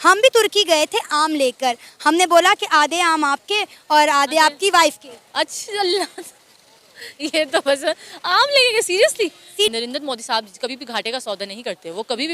हम भी तुर्की गए थे आम लेकर। हमने बोला कि आधे आम आपके और आधे आपकी वाइफ के। अच्छा अल्लाह, ये तो बस आम लेके सीरियसली। नरेंद्र मोदी साहब कभी भी घाटे का सौदा नहीं करते। वो कभी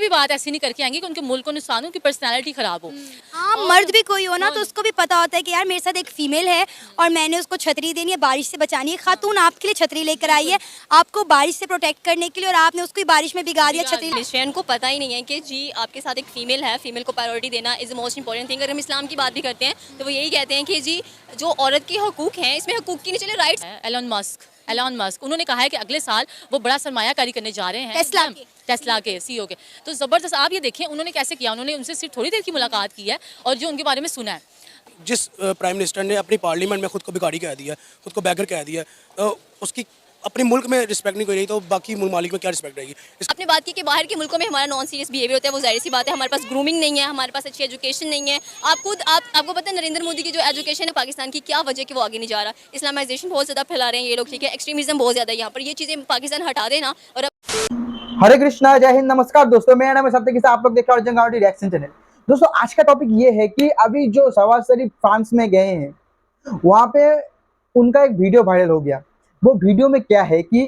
भी बात ऐसी नहीं करके आएंगे कि उनके मुल्क को नुकसान हो, उनकी पर्सनालिटी खराब हो। हाँ, मर्द भी कोई हो ना तो उसको भी पता होता है कि यार मेरे साथ एक फीमेल है और मैंने उसको छतरी देनी है, बारिश से बचानी है। खातून आपके लिए छतरी लेकर आई है, आपको बारिश से प्रोटेक्ट करने के लिए, और आपने उसको बारिश में बिगाड़ दिया छतरी। क्रिश्चियन को पता ही नहीं है कि जी आपके साथ एक फीमेल है, फीमेल को प्रायोरिटी देना is the most important thing. अगर हम इस्लाम की बात भी करते हैं तो वो यही कहते हैं कि जी जो औरत के हकूक हैं इसमें हकूक की नहीं चले राइट्स। एलन मस्क उन्होंने कहा है कि अगले साल वो बड़ा सरमायाकारी करने जा रहे हैं टेस्ला के सीईओ के। तो ज़बरदस्त, आप ये देखें उन्होंने कैसे किया। उन्होंने उनसे सिर्फ थोड़ी देर की मुलाकात की है और जो उनके बारे में सुना है। जिस प्राइम मिनिस्टर ने अपनी पार्लियामेंट में खुद को भिखारी कह दिया, खुद को बैगर कह दिया, उसकी अपने मुल्क में रिस्पेक्ट नहीं कोई रही तो बाकी मुल्क में क्या रिस्पेक्ट रहेगी। आपने बात की कि बाहर के मुल्कों में हमारा नॉन सीरियस बिहेवियर होता है, वो जाहिर सी बात है। हमारे पास ग्रूमिंग नहीं है, हमारे पास अच्छी एजुकेशन नहीं है। आपको पता है नरेंद्र मोदी की जो एजुकेशन है पाकिस्तान की, क्या वजह कि वो आगे नहीं जा रहा। इस्लामाइजेशन बहुत ज़्यादा फैला रहे हैं ये लोग, ठीक है, एक्सट्रीमिज्म बहुत ज़्यादा है यहाँ पर। ये चीज़ें पाकिस्तान हटा देना। और हरे कृष्णा, जय हिंद, नमस्कार दोस्तों, मेरा नाम है सत्य किसा, आप लोग देख रहे हैं जंगावटी रिएक्शन चैनल। दोस्तों आज का टॉपिक ये है कि अभी जो शहबाज शरीफ फ्रांस में गए हैं वहाँ पे उनका एक वीडियो वायरल हो गया। वो वीडियो में क्या है कि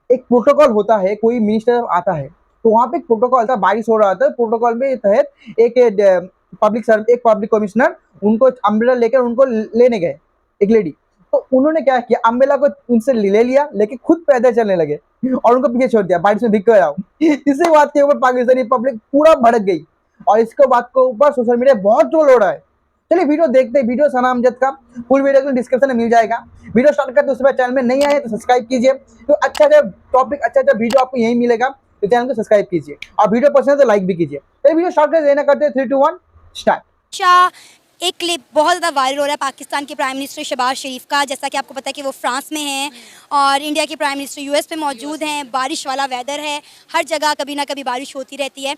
एक प्रोटोकॉल होता है, कोई मिनिस्टर आता है तो वहाँ पे एक प्रोटोकॉल था, बारिश हो रहा था, प्रोटोकॉल में तहत एक पब्लिक कमिश्नर उनको अम्ब्रेला लेकर उनको लेने गए, एक लेडी। तो उन्होंने क्या किया, अम्ब्रेला को उनसे ले लिया, लेकिन खुद पैदल चलने लगे और उनको पीछे छोड़ दिया, बारिश में भीग कर आओ। इसी बात के ऊपर पाकिस्तानी पब्लिक पूरा भड़क गई और इसके बात के ऊपर सोशल मीडिया बहुत ट्रोल हो रहा है। चलिए वीडियो देखते हैं। वीडियो सना अमजद का फुल वीडियो को डिस्क्रिप्शन में मिल जाएगा। वीडियो स्टार्ट करते उसके बाद चैनल में नहीं आए तो सब्सक्राइब कीजिए। तो अच्छा टॉपिक, अच्छा वीडियो आपको यही मिलेगा, तो चैनल को सब्सक्राइब कीजिए और वीडियो पसंद है तो लाइक भी कीजिए। तो वीडियो स्टार्ट कर देना करते हैं 3, 2, 1 स्टार्ट। एक क्लिप बहुत ज़्यादा वायरल हो रहा है पाकिस्तान के प्राइम मिनिस्टर शहबाज शरीफ का। जैसा कि आपको पता है कि वो फ्रांस में हैं और इंडिया के प्राइम मिनिस्टर यूएस में मौजूद हैं। बारिश वाला वेदर है, हर जगह कभी ना कभी बारिश होती रहती है।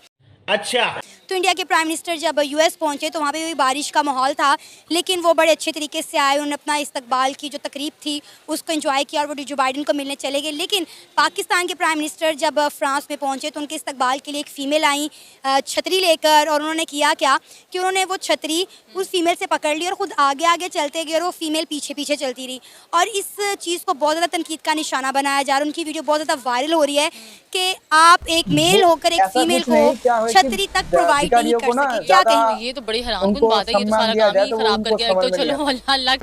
अच्छा, तो इंडिया के प्राइम मिनिस्टर जब यूएस पहुंचे तो वहाँ पे भी बारिश का माहौल था, लेकिन वो बड़े अच्छे तरीके से आए। उन्होंने अपना इस्तकबाल की जो तकरीब थी उसको एंजॉय किया और वो जो बाइडन को मिलने चले गए। लेकिन पाकिस्तान के प्राइम मिनिस्टर जब फ्रांस में पहुंचे तो उनके इस्तकबाल के लिए एक फ़ीमेल आई छतरी लेकर, और उन्होंने किया क्या कि उन्होंने वो छतरी उस फीमेल से पकड़ ली और ख़ुद आगे आगे चलते गए और वो फीमेल पीछे पीछे चलती रही। और इस चीज़ को बहुत ज़्यादा तनकीद का निशाना बनाया जा रहा है। उनकी वीडियो बहुत ज़्यादा वायरल हो रही है कि आप एक मेल होकर एक फीमेल को छतरी तक प्रोवाइड नहीं कर सके। क्या कहेंगे? ये तो बड़ी हैरानकुन बात है। ये तो सारा काम ही खराब करके रख दो। चलो अल्लाह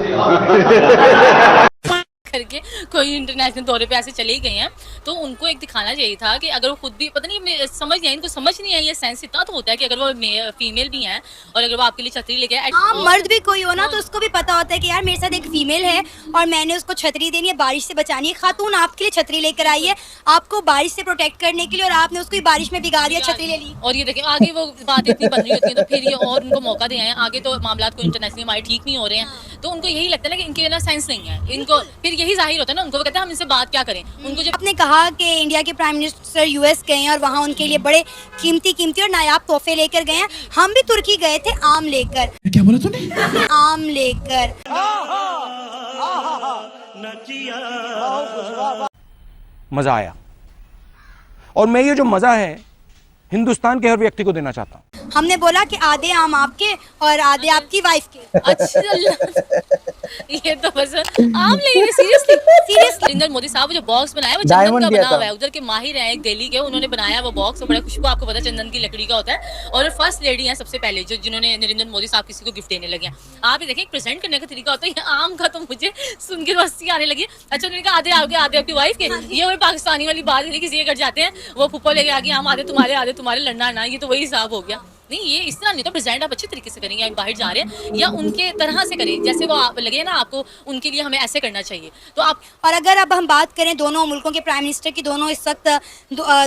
करके कोई इंटरनेशनल दौरे पे ऐसे चले ही गए हैं तो उनको एक दिखाना चाहिए था कि अगर वो खुद भी, पता नहीं समझ नहीं, इनको समझ नहीं है। ये सेंस इतना तो होता है कि अगर वो फीमेल भी हैं और अगर वो आपके लिए छतरी लेके आए, हाँ, मर्द भी कोई हो ना तो उसको भी पता होता है कि यार मेरे साथ एक फीमेल है और मैंने उसको छतरी देनी है, बारिश से बचानी है। खातून आपके लिए छतरी लेकर आई है, आपको बारिश से प्रोटेक्ट करने के लिए, और आपने उसको बारिश में बिगाड़ दिया, छतरी ले ली। और ये देखें आगे वो बात इतनी बन रही होती है तो फिर ये और उनको मौका दे आए। आगे तो मामला को इंटरनेशनली हमारे ठीक नहीं हो रहे हैं तो उनको यही लगता है ना कि इनके ना सेंस नहीं है। इनको फिर यही जाहिर होता है ना, उनको कहते हैं हम इनसे बात क्या करें। उनको जब आपने कहा कि इंडिया के प्राइम मिनिस्टर यूएस गए हैं और वहाँ उनके लिए बड़े कीमती और नायाब तोहफे लेकर गए हैं। हम भी तुर्की गए थे आम लेकर। क्या बोला तूने? आम लेकर। मजा आया और मैं ये जो मजा है हिंदुस्तान के हर व्यक्ति को देना चाहता हूँ। हमने बोला कि आधे आम आपके और आधे आपकी वाइफ के। अच्छा अल्लाह, ये तो बस आम लेके सीरियसली। नरेंद्र मोदी साहब जो बॉक्स बनाया वो चंदन का बना हुआ है। उधर के माहिर हैं एक दिल्ली के, उन्होंने बनाया वो बॉक्स, बड़ा खुशबू, आपको पता है चंदन की लकड़ी का होता है। और फर्स्ट लेडी हैं सबसे पहले जिन्होंने नरेंद्र मोदी साहब किसी को गिफ्ट देने लगे हैं। आप ये देखें प्रेजेंट करने का तरीका होता है। आम का तो मुझे सुन के हंसी आने लगी। अच्छा उन्होंने कहा आधे आपके आधे आपकी वाइफ के। ये वही पाकिस्तानी वाली बात है, किसी के घर जाते हैं वो फुप्पो लेके आ गया, हम आधे तुम्हारे लड़ना ना, ये तो वही हिसाब हो गया। नहीं, ये इस तरह नहीं, तो प्रेजेंट आप अच्छे तरीके से करेंगे। आप बाहर जा रहे हैं या उनके तरह से करें जैसे वो लगे ना आपको, उनके लिए हमें ऐसे करना चाहिए। तो आप, और अगर अब हम बात करें दोनों मुल्कों के प्राइम मिनिस्टर की, दोनों इस वक्त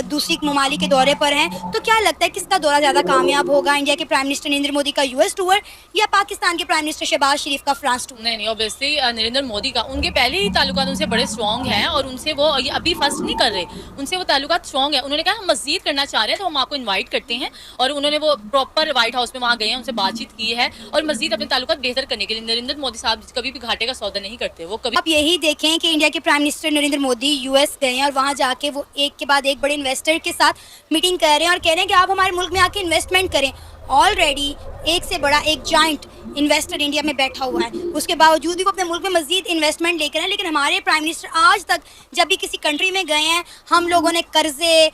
दूसरी ममालिक के दौरे पर हैं, तो क्या लगता है किसका दौरा ज़्यादा कामयाब होगा? इंडिया के प्राइम मिनिस्टर नरेंद्र मोदी का यूएस टूर या पाकिस्तान के प्राइम मिनिस्टर शहबाज शरीफ का फ्रांस टूर? नहीं, ऑब्वियसली नरेंद्र मोदी का, उनके पहले ही ताल्लुकात उनसे बड़े स्ट्रॉन्ग हैं और उनसे वो अभी फर्स्ट नहीं कर रहे, उनसे वो ताल्लुकात स्ट्रॉन्ग है। उन्होंने कहा हम मज़ीद करना चाह रहे हैं तो हम आपको इन्वाइट करते हैं, और उन्होंने वो प्रॉपर व्हाइट हाउस में वहाँ गए हैं, उनसे बातचीत की है और मजीद अपने ताल्लुकात बेहतर करने के लिए। नरेंद्र मोदी साहब कभी भी घाटे का सौदा नहीं करते। वो कभी, आप यही देखें कि इंडिया के prime minister Narendra Modi US गए हैं और वहाँ जाके वो एक के बाद एक बड़े इन्वेस्टर के साथ मीटिंग कर रहे हैं और कह रहे हैं कि आप हमारे मुल्क में आके इन्वेस्टमेंट करें। ऑलरेडी एक से बड़ा एक जाइंट इन्वेस्टर इंडिया में बैठा हुआ है, उसके बावजूद भी वो अपने मुल्क में मजीद इन्वेस्टमेंट लेकर हैं। लेकिन हमारे प्राइम मिनिस्टर आज तक जब भी किसी कंट्री में गए हैं, हम लोगों ने कर्जे,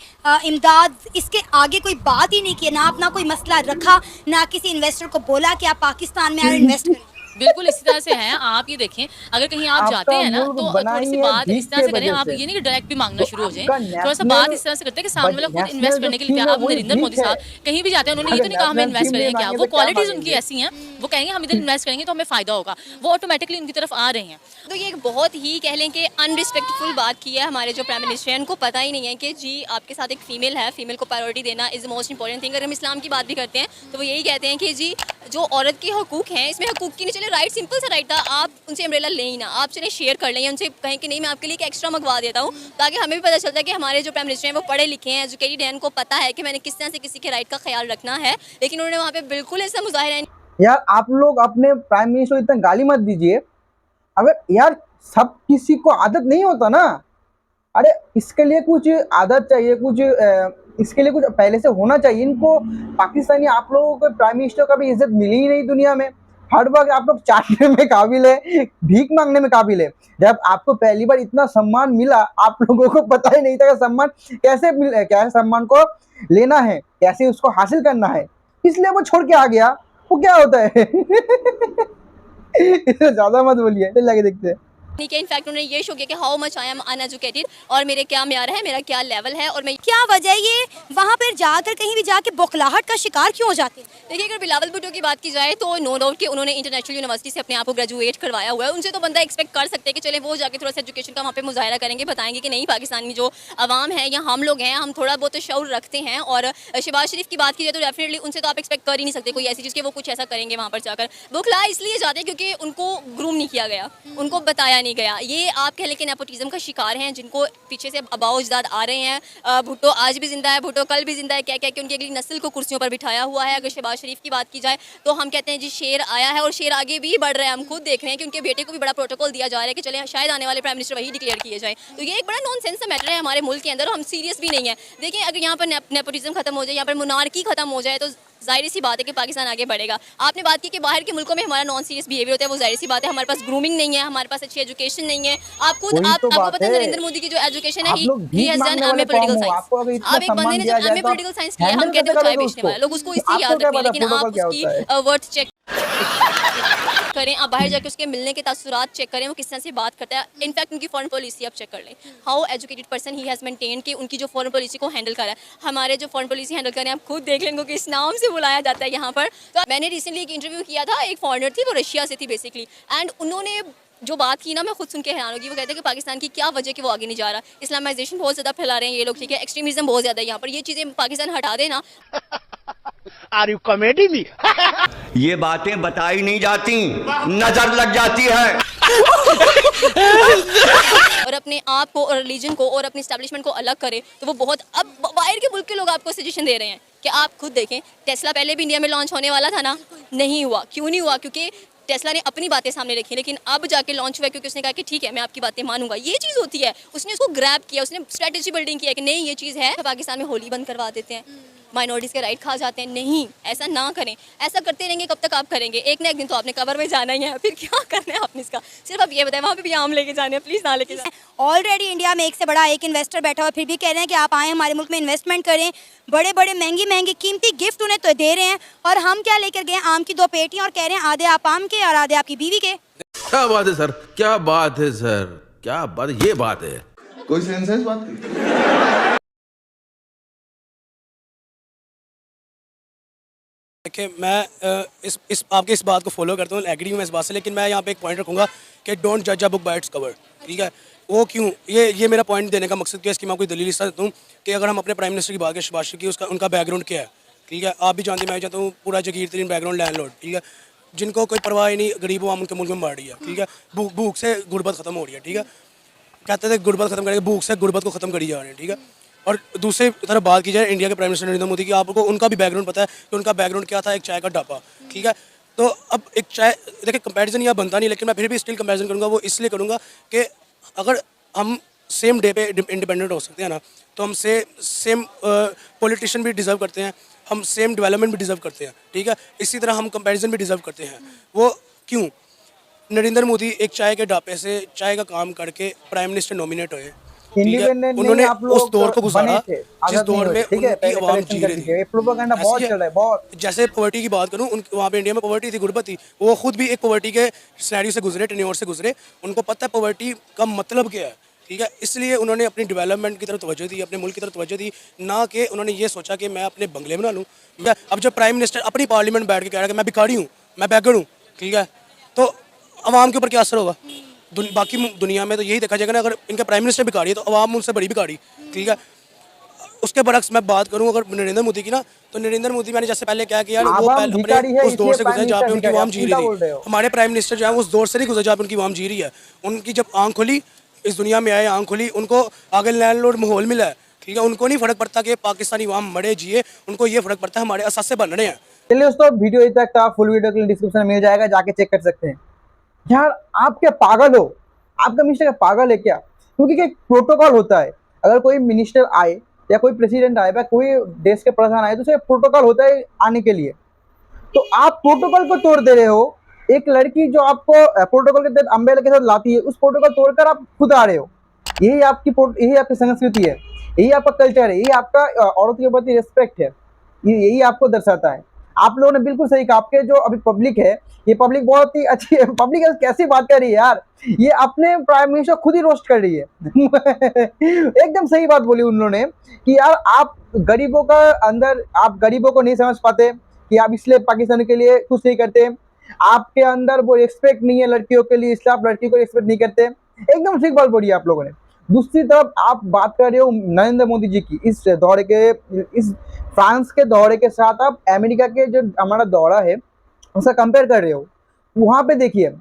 इमदाद, इसके आगे कोई बात ही नहीं की, ना अपना कोई मसला रखा, ना किसी इन्वेस्टर को बोला कि आप पाकिस्तान में आए इन्वेस्ट करें। बिल्कुल इसी तरह से हैं। आप ये देखें, अगर कहीं आप जाते हैं ना, तो थोड़ी सी बात इस तरह से करें, आप ये नहीं कि डायरेक्ट भी मांगना शुरू हो जाए, थोड़ा सा बात इस तरह से करते हैं कि सामने वाला खुद इन्वेस्ट करने के लिए तैयार। अब नरेंद्र मोदी साहब कहीं भी जाते हैं, उन्होंने ये तो नहीं कहा हमें इन्वेस्ट करेंगे, क्या वो क्वालिटीज उनकी ऐसी हैं, वो कहेंगे हम इधर इन्वेस्ट करेंगे तो हमें फायदा होगा, वो ऑटोमेटिकली उनकी तरफ आ रहे हैं। तो ये एक बहुत ही कह लें कि अनरिस्पेक्टफुल बात की है हमारे जो प्राइम मिनिस्टर हैं। उनको पता ही नहीं है कि जी आपके साथ एक फीमेल है, फीमेल को प्रायोरिटी देना is the most important thing. अगर हम इस्लाम की बात भी करते हैं तो वो यही कहते हैं कि जी जो औरत के हकूक़ हैं, इसमें हकूक़ की नहीं चले, राइट, सिंपल सा राइट था, आप उनसे अम्ब्रेला लें ही ना, आप चले शेयर कर लें, उनसे कहें कि नहीं मैं आपके लिए एक एक्स्ट्रा मंगवा देता हूँ, ताकि हमें भी पता चलता है कि हमारे जो प्राइम मिनिस्टर हैं वो पढ़े लिखे हैं, एजुकेटेड हैं, उनको पता है कि मैंने किस तरह से किसी के राइट का ख्याल रखना है। लेकिन उन्होंने वहाँ पे बिल्कुल ऐसा मुजाहिरा यार आप लोग अपने प्राइम मिनिस्टर को इतना गाली मत दीजिए। अगर यार सब किसी को आदत नहीं होता ना, अरे इसके लिए कुछ आदत चाहिए, कुछ इसके लिए कुछ पहले से होना चाहिए। इनको पाकिस्तानी आप लोगों को प्राइम मिनिस्टर का भी इज्जत मिली ही नहीं दुनिया में। हर वक्त आप लोग चाटने में काबिल है, भीख मांगने में काबिल है। जब आपको पहली बार इतना सम्मान मिला, आप लोगों को पता ही नहीं था कि सम्मान कैसे कैसे सम्मान को लेना है, कैसे उसको हासिल करना है, इसलिए वो छोड़ के आ गया। वो क्या होता है इससे ज्यादा मत बोलिए, चल लगे देखते हैं। के इनफैक्ट उन्होंने ये शो किया कि how much I am uneducated और मेरे क्या म्यार है, मेरा क्या लेवल है और मैं क्या वजह है ये वहाँ पर जाकर कहीं भी जाके बौखलाहट का शिकार क्यों हो जाते हैं? देखिए, अगर बिलावल भुट्टो की बात की जाए तो नो डाउट कि उन्होंने इंटरनेशनल यूनिवर्सिटी से अपने आप को ग्रेजुएट करवाया हुआ है। उनसे तो बंदा एक्सपेक्ट कर सकते हैं कि चले वो जाके थोड़ा सा एजुकेशन का वहाँ पे मुजाहिरा करेंगे, बताएंगे कि नहीं पाकिस्तानी जो आवाम है या हम लोग हैं, हम थोड़ा बहुत तो शऊर रखते हैं। और शहबाज शरीफ की बात की जाए तो डेफिनेटली उनसे तो आप एक्सपेक्ट कर ही नहीं सकते कोई ऐसी चीज़ कि वो कुछ ऐसा करेंगे वहाँ पर जाकर। बौखला इसलिए जाते हैं क्योंकि उनको ग्रूम नहीं किया गया, उनको बताया नहीं गया। ये आप कह लें कि नेपोटिज्म का शिकार हैं, जिनको पीछे से अबाव अजदाद आ रहे हैं। भुट्टो आज भी जिंदा है, भुट्टो कल भी जिंदा है, क्या क्या कि उनकी अगली नस्ल को कुर्सियों पर बिठाया हुआ है। अगर शहबाज शरीफ की बात की जाए तो हम कहते हैं जी शेर आया है और शेर आगे भी बढ़ रहा है। हम खुद देख रहे हैं कि उनके बेटे को भी बड़ा प्रोटोकॉल दिया जा रहा है कि चले शायद आने वाले प्राइम मिनिस्टर वही डिक्लेयर किए जाए। तो ये एक बड़ा नॉनसेंस का मैटर है हमारे मुल्क के अंदर और हम सीरियस भी नहीं है। देखिए, अगर यहाँ पर नेपोटिज्म खत्म हो जाए, यहाँ पर मोनार्की खत्म हो जाए तो जाहिर सी बात है कि पाकिस्तान आगे बढ़ेगा। आपने बात की कि बाहर के मुल्कों में हमारा नॉन सीरियस बिहेवियर होता है, वो जाहिर सी बात है। हमारे पास ग्रूमिंग नहीं है, हमारे पास अच्छी एजुकेशन नहीं है। आप खुद आपको पता है नरेंद्र मोदी की जो एजुकेशन है, he has done MA political science. आप एक बंदे ने जब एमए पॉलिटिकल साइंस किया, हम कहते हैं चाय बेचने वाला, लोग उसको इससे याद रखते हैं, लेकिन आप उसकी वर्थ चेक करें, आप बाहर जाके उसके मिलने के तासुरात चेक करें, वो किस तरह से बात करता है। इनफैक्ट उनकी फॉरेन पॉलिसी आप चेक कर लें, how educated person he has maintain कि उनकी जो फॉरेन पॉलिसी को हैंडल करा है। हमारे जो फॉरेन पॉलिसी हैंडल करें, आप खुद देख लेंगे कि इस नाम से बुलाया जाता है यहाँ पर। तो मैंने रिसेंटली एक इंटरव्यू किया था, एक फॉरेनर थी, वो रशिया से थी बेसिकली, एंड उन्होंने जो बात की ना, मैं खुद सुन के हैरान होगी। वो कहते हैं कि पाकिस्तान की क्या वजह कि वो आगे नहीं जा रहा, इस्लामाइजेशन बहुत ज़्यादा फैला रहे हैं ये लोग, ठीक है, एक्सट्रीमिज्म बहुत ज़्यादा है यहाँ पर, ये चीज़ें पाकिस्तान हटा देना। आर यू कॉमेडी मी ये बातें बताई नहीं जाती, नजर लग जाती है। और अपने आप को और रिलीजन को और अपनी एस्टैब्लिशमेंट को अलग करे, तो वो बहुत, अब बाहर के मुल्क के लोग आपको सजेशन दे रहे हैं कि आप खुद देखें, टेस्ला पहले भी इंडिया में लॉन्च होने वाला था ना, नहीं हुआ। क्यों नहीं हुआ? क्योंकि टेस्ला ने अपनी बातें सामने रखी, लेकिन अब जाके लॉन्च हुआ क्योंकि उसने कहा कि ठीक है मैं आपकी बातें मानूंगा। ये चीज़ होती है, उसने उसको ग्रैब किया, उसने स्ट्रेटेजी बिल्डिंग किया कि नहीं ये चीज़ है। पाकिस्तान में होली बंद करवा देते हैं, माइनॉरिटीज़ के राइट खा जाते हैं, नहीं ऐसा ना करें। ऐसा करते रहेंगे कब तक आप करेंगे? एक ना एक दिन तो आपने कब्र में जाना ही है, फिर क्या करना है आपने इसका? सिर्फ आप ये बताएं, वहाँ पे भी आम लेके जाने, प्लीज़ ना लेके जाए। ऑलरेडी इंडिया में एक से बड़ा एक इन्वेस्टर बैठा हुआ, फिर भी कह रहे हैं कि आप आएँ हमारे मुल्क में इन्वेस्टमेंट करें, बड़े बड़े महंगी महंगी कीमती गिफ्ट उन्हें तो दे रहे हैं, और हम क्या लेकर गए? आम की 2 पेटियाँ, और कह रहे हैं आधे आप आम के और आधे आपकी बीवी के। क्या बात है सर, क्या बात है सर, क्या बात, ये बात है, कोई सेंस है इस बात की? देखिए, मैं इस आपके इस बात को फॉलो करता हूँ, एग्री हूँ मैं इस बात से, लेकिन मैं यहाँ पे एक पॉइंट रखूँगा कि डोंट जज a book by its cover, ठीक है? वो क्यों, ये मेरा पॉइंट देने का मकसद क्या है, इसकी मैं आपको दलील इस तरह देता हूँ कि अगर हम अपने प्राइम मिनिस्टर की बात करें, शहबाज शरीफ की, उनका बैकग्राउंड क्या है, ठीक है? आप भी जानते हैं, मैं चाहता हूँ पूरा जगीर तरीन बैकग्राउंड लैंडलॉर्ड, ठीक है, जिनको कोई परवाह ही नहीं, गरीब आवाम उनके मुल्क में बढ़ रही है, ठीक है? भूख से गुर्बत खत्म हो रही है, ठीक है? कहते थे गुर्बत खत्म करेंगे, भूख से गुर्बत को खत्म करी जा रहे हैं, ठीक है? और दूसरी तरफ बात की जाए इंडिया के प्राइम मिनिस्टर नरेंद्र मोदी की, आपको उनका भी बैकग्राउंड पता है कि उनका बैकग्राउंड क्या था, एक चाय का ढाबा, ठीक है? तो अब एक चाय, देखिए कंपैरिजन यहाँ बनता नहीं, लेकिन मैं फिर भी स्टिल कंपैरिजन करूँगा। वो इसलिए करूँगा कि अगर हम सेम डे पे इंडिपेंडेंट हो सकते हैं ना, तो हम सेम पॉलिटिशियन भी डिज़र्व करते हैं, हम सेम डेवलपमेंट भी डिजर्व करते हैं, ठीक है, इसी तरह हम कंपैरिजन भी डिजर्व करते हैं। वो क्यों? नरेंद्र मोदी एक चाय के ढाबे से चाय का काम करके प्राइम मिनिस्टर नॉमिनेट हुए, ठीक है, इंडिपेंडेंट उन्होंने आप लोग उस दौर को गुजारा बने थे, जिस आजाद नहीं दौर हुए, में ठीक है, उनकी पहले आवाम कलेक्शन जी कर रही दीजिए, ये थी। प्रोपेगेंडा बहुत चल रहा है, बहुत। जैसे पॉवर्टी की बात करूं, वहाँ पे इंडिया में पॉवर्टी थी, गुर्बत थी, वो खुद भी एक पॉवर्टी के सिनेरियो से गुजरे, टेन्योर से गुजरे, उनको पता है पॉवर्टी का मतलब क्या है, ठीक है, इसलिए उन्होंने अपनी डेवलपमेंट की तरफ तवज्जो दी, अपने मुल्क की तरफ तवज्जो दी, ना कि उन्होंने ये सोचा कि मैं अपने बंगले बना लूँ। अब जब प्राइम मिनिस्टर अपनी पार्लियामेंट बैठ के कह रहा है कि मैं भिखारी हूँ, मैं बैगर हूँ, ठीक है, तो आवाम के ऊपर क्या असर होगा? बाकी दुनिया में तो यही देखा जाएगा ना, अगर इनका प्राइम मिनिस्टर भिखारी है तो आवाम उनसे बड़ी भिखारी, ठीक है। उसके बरक्स मैं बात करूं अगर नरेंद्र मोदी की ना, तो नरेंद्र मोदी मैंने जैसे पहले क्या किया, वो आवाम भिखारी है, अपने उस दौर इसलिए से प्राइम गुजरे जहाँ पे मिनिस्टर उनकी भिखारी, आवाम आप जी उल्टा रही बोल रहे थी। हो। हमारे प्राइम मिनिस्टर जो है उस दौर से नहीं गुजरे जहाँ पे उनकी आवाम जी रही है। उनकी जब आँख खुली, इस दुनिया में आए, आँख खुली, उनको आगे लैंडलॉर्ड माहौल मिला है, ठीक है, उनको नहीं फर्क पड़ता कि पाकिस्तानी आवाम मरे जिए, उनको ये फर्क पड़ता है हमारे असासे बन रहे हैं। चलिए दोस्तों, वीडियो इधर तक था, फुल वीडियो के लिए डिस्क्रिप्शन में मिल जाएगा, जाके चेक कर सकते हैं। यार आप क्या पागल हो? आपका मिनिस्टर क्या पागल है क्या? क्योंकि एक प्रोटोकॉल होता है, अगर कोई मिनिस्टर आए या कोई प्रेसिडेंट आए या कोई देश के प्रधान आए तो उसे प्रोटोकॉल होता है आने के लिए। तो आप प्रोटोकॉल को तोड़ दे रहे हो। एक लड़की जो आपको प्रोटोकॉल के तहत अम्ब्रेला के साथ लाती है, उस प्रोटोकॉल तोड़कर आप खुद आ रहे हो। यही आपकी संस्कृति है, यही आपका कल्चर है, यही आपका औरत के प्रति रिस्पेक्ट है, यही आपको दर्शाता है। आप लोगों ने बिल्कुल सही कहा। आपके जो अभी पब्लिक है, ये पब्लिक बहुत ही अच्छी है। पब्लिक कैसी बात कर रही है यार, ये अपने प्राइम मिनिस्टर खुद ही रोस्ट कर रही है। एकदम सही बात बोली उन्होंने कि यार आप गरीबों का अंदर, आप गरीबों को नहीं समझ पाते कि आप इसलिए पाकिस्तान के लिए कुछ नहीं करते, आपके अंदर वो रिस्पेक्ट नहीं है लड़कियों के लिए, इसलिए आप लड़की को रिस्पेक्ट नहीं करते। एकदम ठीक बात बोली आप लोगों ने। दूसरी तरफ आप बात कर रहे हो नरेंद्र मोदी जी की, इस दौरे के, इस फ्रांस के दौरे के साथ आप अमेरिका के जो हमारा दौरा है उसका कंपेयर कर रहे हो। वहां पे देखिए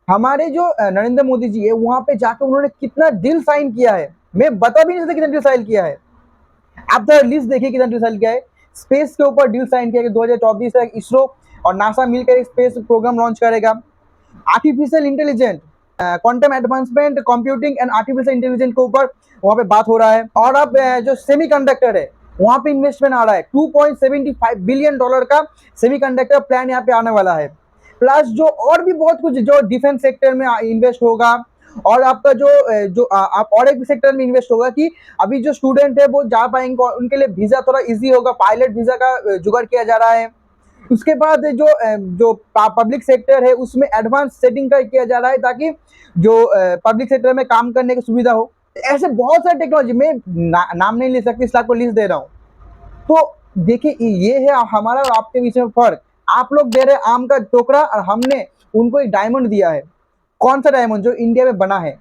हमारे जो नरेंद्र मोदी जी है, वहां पे जाकर उन्होंने कितना डील साइन किया है, मैं बता भी नहीं सकता कितना डील साइन किया है। आप तो लिस्ट देखिए कितना डील साइन किया है। स्पेस के ऊपर डील साइन किया कि 2024 तक इसरो और नासा मिलकर एक स्पेस प्रोग्राम लॉन्च करेगा। Artificial intelligence, quantum advancement, computing and artificial intelligence के ऊपर वहां पे बात हो रहा है। और अब जो सेमीकंडक्टर है वहां पे इन्वेस्टमेंट आ रहा है, $2.75 बिलियन का सेमीकंडक्टर प्लान यहाँ पे आने वाला है। प्लस जो और भी बहुत कुछ जो डिफेंस सेक्टर में इन्वेस्ट होगा, और आपका जो आप और एक सेक्टर में इन्वेस्ट होगा कि अभी जो स्टूडेंट है वो जा पाएंगे, उनके लिए वीजा थोड़ा इजी होगा, पायलट वीजा का जुगाड़ किया जा रहा है। उसके बाद जो पब्लिक सेक्टर है उसमें एडवांस सेटिंग का किया जा रहा है ताकि जो पब्लिक सेक्टर में काम करने की सुविधा हो। ऐसे बहुत सारे टेक्नोलॉजी, मैं नाम नहीं ले सकती इसलिए आपको लिस्ट दे रहा हूँ। तो देखिए ये है हमारा और आपके बीच में फर्क। आप लोग दे रहे आम का टोकरा और हमने उनको एक डायमंड दिया है। कौन सा डायमंड? जो इंडिया में बना है,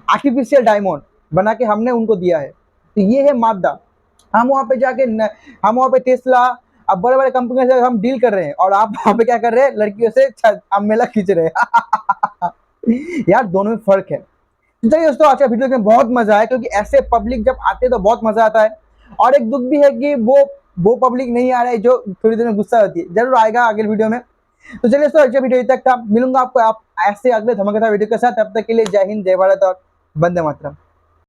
आर्टिफिशियल डायमंड बना के हमने उनको दिया है। तो ये है मादा। हम वहाँ पे जाके हम वहाँ पे टेस्ला, अब बड़े बड़े कंपनी से हम डील कर रहे हैं और आप वहाँ पे क्या कर रहे हैं, लड़कियों से मेला खींच रहे हैं। यार दोनों में फर्क है। तो चलिए दोस्तों, आज का वीडियो में बहुत मजा आया क्योंकि ऐसे पब्लिक जब आते हैं तो बहुत मजा आता है। और एक दुख भी है कि वो पब्लिक नहीं आ रहा है जो थोड़ी देर में गुस्सा होती है। जरूर आएगा अगले वीडियो में। तो चलिए दोस्तों, अच्छा वीडियो तक था, मिलूंगा आपको आप ऐसे अगले धमाकेदार वीडियो के साथ। तब तक के लिए जय हिंद, जय भारत और वंदे मातरम।